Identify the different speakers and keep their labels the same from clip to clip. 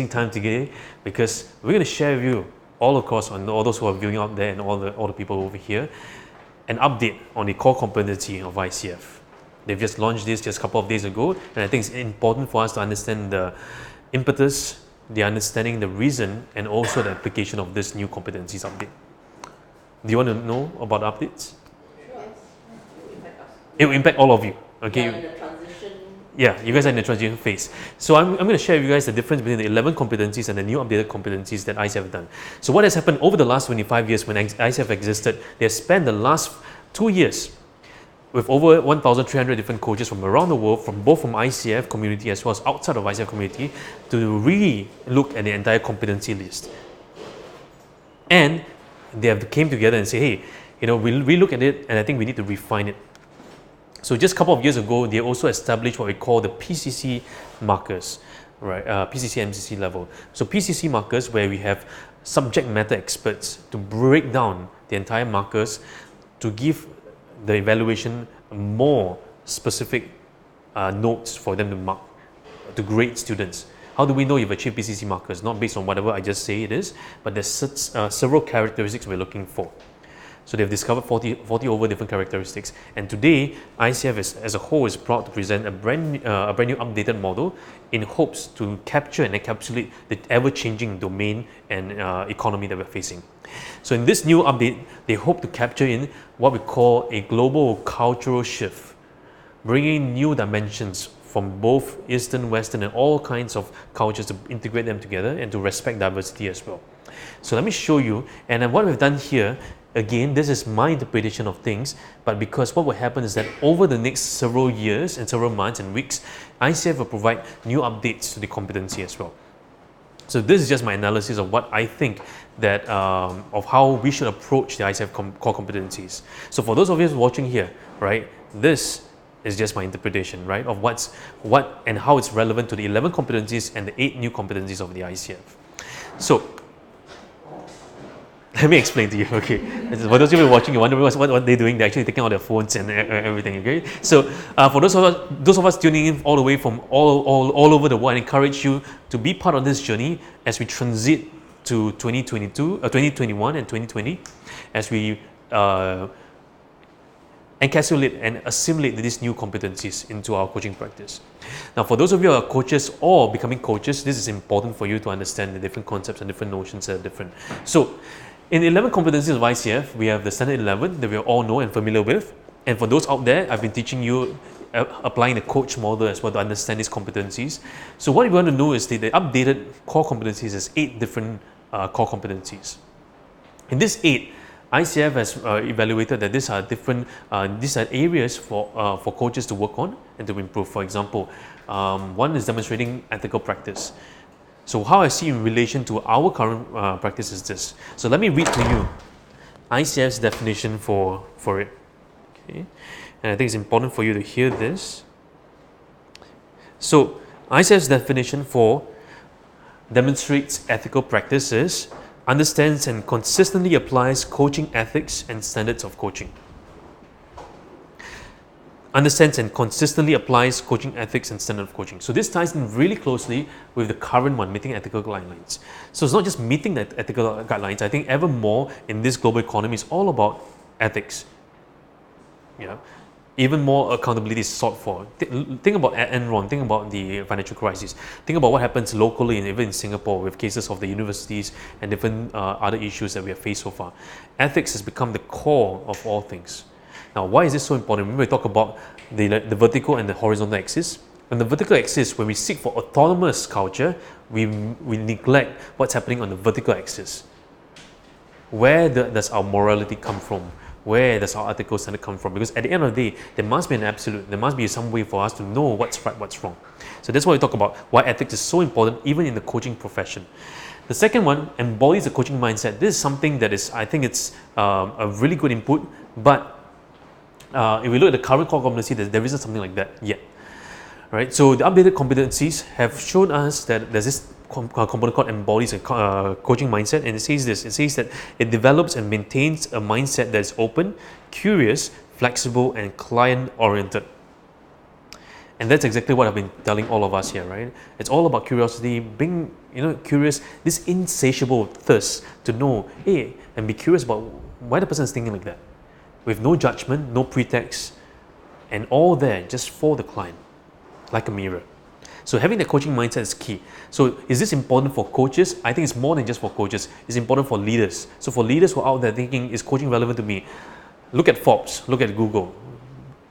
Speaker 1: time today because we're going to share with you all across, on all those who are viewing out there and all the people over here, an update on the core competency of ICF. They've just launched this just a couple of days ago, and I think it's important for us to understand the impetus, the understanding, the reason, and also the application of this new competencies update. Do you want to know about updates?
Speaker 2: Sure. It will impact us.
Speaker 1: It will impact all of you. Okay.
Speaker 2: Yeah, in the transition.
Speaker 1: Yeah, you guys are in the transition phase. So I'm going to share with you guys the difference between the 11 competencies and the new updated competencies that ICF have done. So what has happened over the last 25 years when ICF existed, they have spent the last 2 years with over 1,300 different coaches from around the world, from both from ICF community as well as outside of ICF community, to really look at the entire competency list. And they have came together and say, hey, we look at it and I think we need to refine it. So just a couple of years ago, they also established what we call the Pcc Markers, right? Pcc MCC level. So Pcc Markers, where we have subject matter experts to break down the entire markers to give the evaluation more specific notes for them to mark, to grade students. How do we know you've achieved Pcc Markers? Not based on whatever I just say it is, but there's several characteristics we're looking for. So they've discovered 40 over different characteristics, and today ICF as a whole is proud to present a brand new updated model in hopes to capture and encapsulate the ever-changing domain and economy that we're facing. So in this new update, they hope to capture in what we call a global cultural shift, bringing new dimensions from both Eastern, Western, and all kinds of cultures to integrate them together and to respect diversity as well. So let me show you, and then what we've done here. Again, this is my interpretation of things, but because what will happen is that over the next several years and several months and weeks, ICF will provide new updates to the competency as well. So this is just my analysis of what I think that of how we should approach the ICF core competencies. So for those of you watching here, right, this is just my interpretation, right, of what and how it's relevant to the 11 competencies and the 8 new competencies of the ICF. So let me explain to you, okay. For those of you watching, you wonder what they're doing. They're actually taking out their phones and everything, okay. So for those of us tuning in all the way from all over the world, I encourage you to be part of this journey as we transit to 2021 and 2020, as we encapsulate and assimilate these new competencies into our coaching practice. Now, for those of you who are coaches or becoming coaches, this is important for you to understand the different concepts and different notions that are different. So, in the 11 competencies of ICF, we have the standard 11 that we all know and familiar with. And for those out there, I've been teaching you applying the coach model as well to understand these competencies. So what we want to know is the updated core competencies is 8 different core competencies. In this 8, ICF has evaluated that these are different, these are areas for coaches to work on and to improve. For example, one is demonstrating ethical practice. So how I see in relation to our current practice is this. So let me read to you ICF's definition for it. Okay, and I think it's important for you to hear this. So ICF's definition for demonstrates ethical practices, understands and consistently applies coaching ethics and standards of coaching. Understands and consistently applies coaching ethics and standard of coaching. So this ties in really closely with the current one, meeting ethical guidelines. So it's not just meeting the ethical guidelines. I think ever more in this global economy is all about ethics. Yeah, even more accountability is sought for. Think about Enron. Think about the financial crisis. Think about what happens locally and even in Singapore with cases of the universities and different other issues that we have faced so far. Ethics has become the core of all things. Now, why is this so important? When we talk about the vertical and the horizontal axis, on the vertical axis, when we seek for autonomous culture, we neglect what's happening on the vertical axis. Where does our morality come from? Where does our ethical standard come from? Because at the end of the day, there must be an absolute. There must be some way for us to know what's right, what's wrong. So that's why we talk about why ethics is so important, even in the coaching profession. The second one embodies the coaching mindset. This is something that is, I think it's a really good input, but if we look at the current core competency, there isn't something like that yet. Right? So the updated competencies have shown us that there's this component called embodies a coaching mindset, and it says this. It says that it develops and maintains a mindset that is open, curious, flexible, and client-oriented. And that's exactly what I've been telling all of us here, right? It's all about curiosity, being curious, this insatiable thirst to know, hey, and be curious about why the person is thinking like that, with no judgment, no pretext, and all there just for the client, like a mirror. So having the coaching mindset is key. So is this important for coaches? I think it's more than just for coaches. It's important for leaders. So for leaders who are out there thinking, is coaching relevant to me? Look at Forbes, look at Google.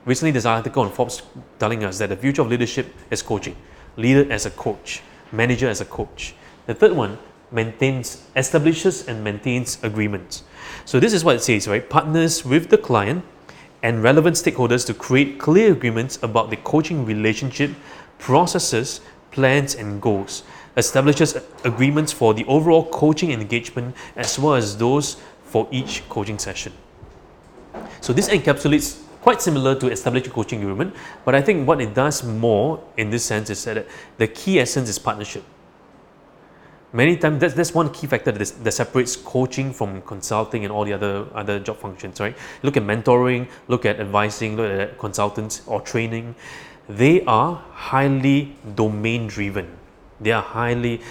Speaker 1: Recently there's an article on Forbes telling us that the future of leadership is coaching. Leader as a coach, manager as a coach. The third one, establishes and maintains agreements. So this is what it says, right? Partners with the client and relevant stakeholders to create clear agreements about the coaching relationship, processes, plans, and goals. Establishes agreements for the overall coaching engagement as well as those for each coaching session. So this encapsulates quite similar to establishing coaching agreement, but I think what it does more in this sense is that the key essence is partnership. Many times that's one key factor that separates coaching from consulting and all the other job functions, right? Look at mentoring, look at advising, look at consultants or training. They are highly domain driven.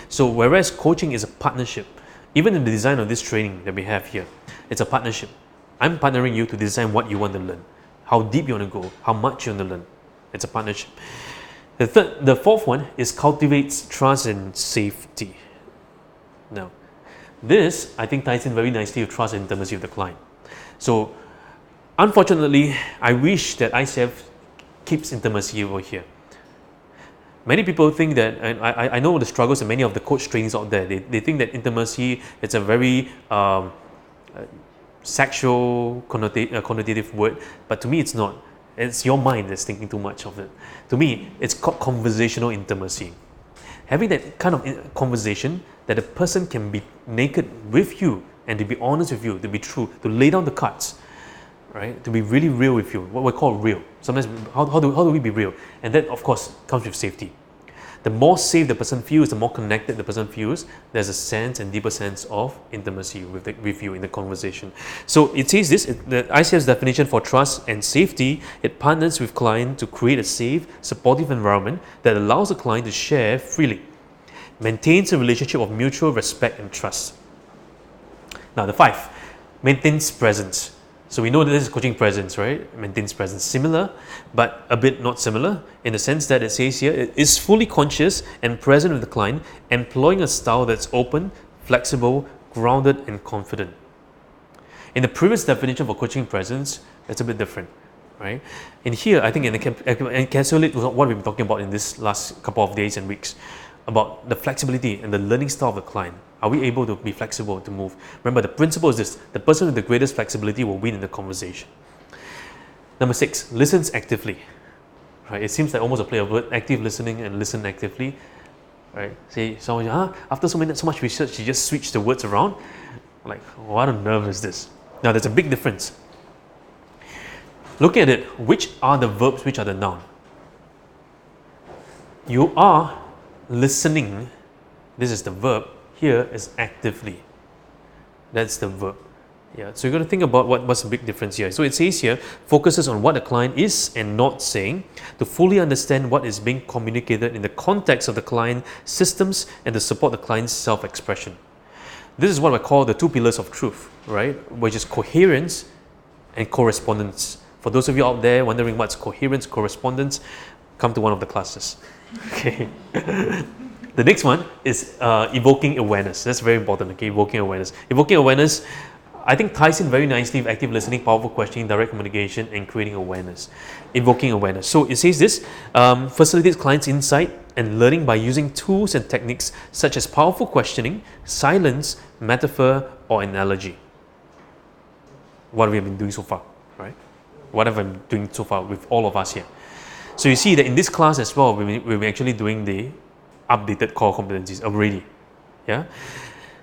Speaker 1: So whereas coaching is a partnership, even in the design of this training that we have here, it's a partnership. I'm partnering you to design what you want to learn, how deep you want to go, how much you want to learn. It's a partnership. The fourth one is cultivates trust and safety. Now, this I think ties in very nicely with trust and intimacy of the client. So unfortunately, I wish that ICF keeps intimacy over here. Many people think that, and I know the struggles of many of the coach trainings out there, they think that intimacy is a very sexual connotative word, but to me it's not. It's your mind that's thinking too much of it. To me, it's called conversational intimacy. Having that kind of conversation that a person can be naked with you and to be honest with you, to be true, to lay down the cards, right? To be really real with you, what we call real. Sometimes, how do we be real? And that, of course, comes with safety. The more safe the person feels, the more connected the person feels, there's a sense and deeper sense of intimacy with you in the conversation. So it says this, the ICF's definition for trust and safety, it partners with client to create a safe, supportive environment that allows the client to share freely, maintains a relationship of mutual respect and trust. Now the 5, maintains presence. So we know that this is coaching presence, right? Maintains presence. Similar, but a bit not similar in the sense that it says here, it is fully conscious and present with the client, employing a style that's open, flexible, grounded, and confident. In the previous definition for coaching presence, it's a bit different, right? In here, I think it encapsulates what we've been talking about in this last couple of days and weeks, about the flexibility and the learning style of the client. Are we able to be flexible, to move? Remember, the principle is this: the person with the greatest flexibility will win in the conversation. Number 6, listens actively. Right? It seems like almost a play of word, active listening and listen actively. Right? Say someone, after so much research, you just switch the words around. Like, what on earth is this? Now, there's a big difference. Look at it. Which are the verbs? Which are the noun? You are listening. This is the verb. Here is actively. That's the verb. Yeah. So you're going to think about what's the big difference here. So it says here, focuses on what the client is and not saying to fully understand what is being communicated in the context of the client systems and to support the client's self-expression. This is what I call the 2 pillars of truth, right? Which is coherence and correspondence. For those of you out there wondering what's coherence, correspondence, come to one of the classes. Okay. The next one is evoking awareness. That's very important, okay? Evoking awareness. Evoking awareness, I think, ties in very nicely with active listening, powerful questioning, direct communication, and creating awareness. Evoking awareness. So it says this, facilitates clients' insight and learning by using tools and techniques such as powerful questioning, silence, metaphor, or analogy. What we have been doing so far, right? What have I been doing so far with all of us here? So you see that in this class as well, we're actually doing the updated core competencies already. Yeah.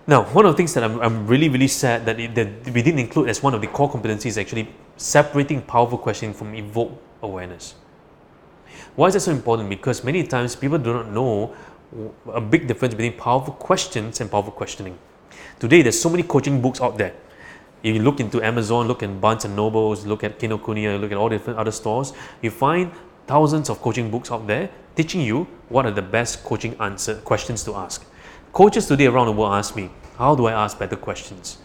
Speaker 1: Now, one of the things that I'm really sad that we didn't include as one of the core competencies is actually separating powerful questioning from evoke awareness. Why is that so important? Because many times people do not know a big difference between powerful questions and powerful questioning. Today, there's so many coaching books out there. If you look into Amazon, look in Barnes and Nobles, look at Kinokuniya, look at all different other stores, you find thousands of coaching books out there teaching you what are the best coaching questions to ask. Coaches today around the world ask me, how do I ask better questions?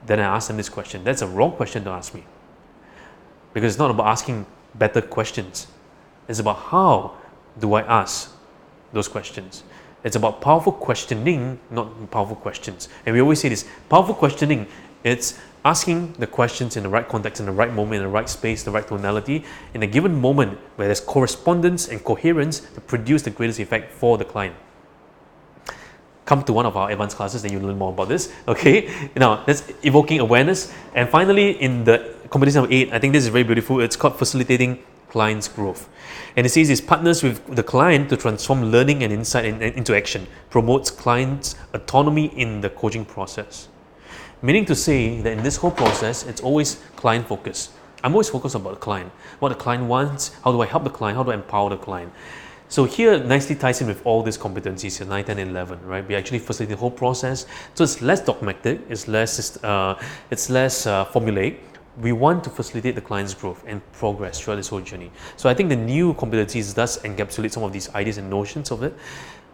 Speaker 1: Then I ask them this question. That's a wrong question to ask me. Because it's not about asking better questions. It's about how do I ask those questions. It's about powerful questioning, not powerful questions. And we always say this, powerful questioning, it's asking the questions in the right context, in the right moment, in the right space, the right tonality, in a given moment where there's correspondence and coherence to produce the greatest effect for the client. Come to one of our advanced classes and you'll learn more about this. Okay, now that's evoking awareness. And finally, in the competency number 8, I think this is very beautiful. It's called facilitating client's growth. And it says it partners with the client to transform learning and insight into action, promotes clients' autonomy in the coaching process. Meaning to say that in this whole process, it's always client focused. I'm always focused about the client, what the client wants, how do I help the client, how do I empower the client. So here nicely ties in with all these competencies, 9, 10, and 11, right? We actually facilitate the whole process. So it's less dogmatic, it's less formulaic. We want to facilitate the client's growth and progress throughout this whole journey. So I think the new competencies does encapsulate some of these ideas and notions of it.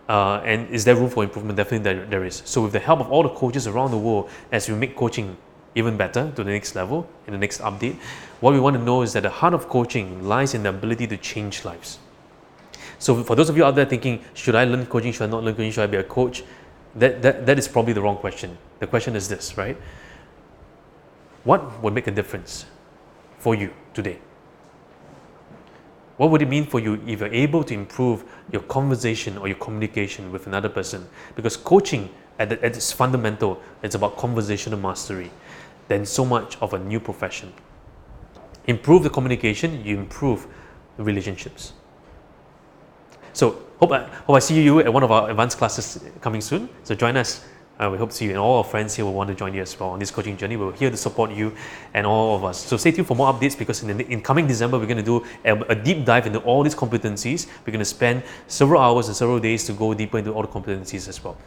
Speaker 1: And is there room for improvement? Definitely there is. So with the help of all the coaches around the world, as we make coaching even better to the next level, in the next update, what we want to know is that the heart of coaching lies in the ability to change lives. So for those of you out there thinking, should I learn coaching, should I not learn coaching, should I be a coach? That is probably the wrong question. The question is this, right? What would make a difference for you today? What would it mean for you if you're able to improve your conversation or your communication with another person? Because coaching, at its fundamental, it's about conversational mastery. Then so much of a new profession. Improve the communication, you improve the relationships. So hope I see you at one of our advanced classes coming soon. So join us. We hope to see you, and all our friends here will want to join you as well on this coaching journey. We're here to support you and all of us. So stay tuned for more updates, because in coming December, we're going to do a deep dive into all these competencies. We're going to spend several hours and several days to go deeper into all the competencies as well.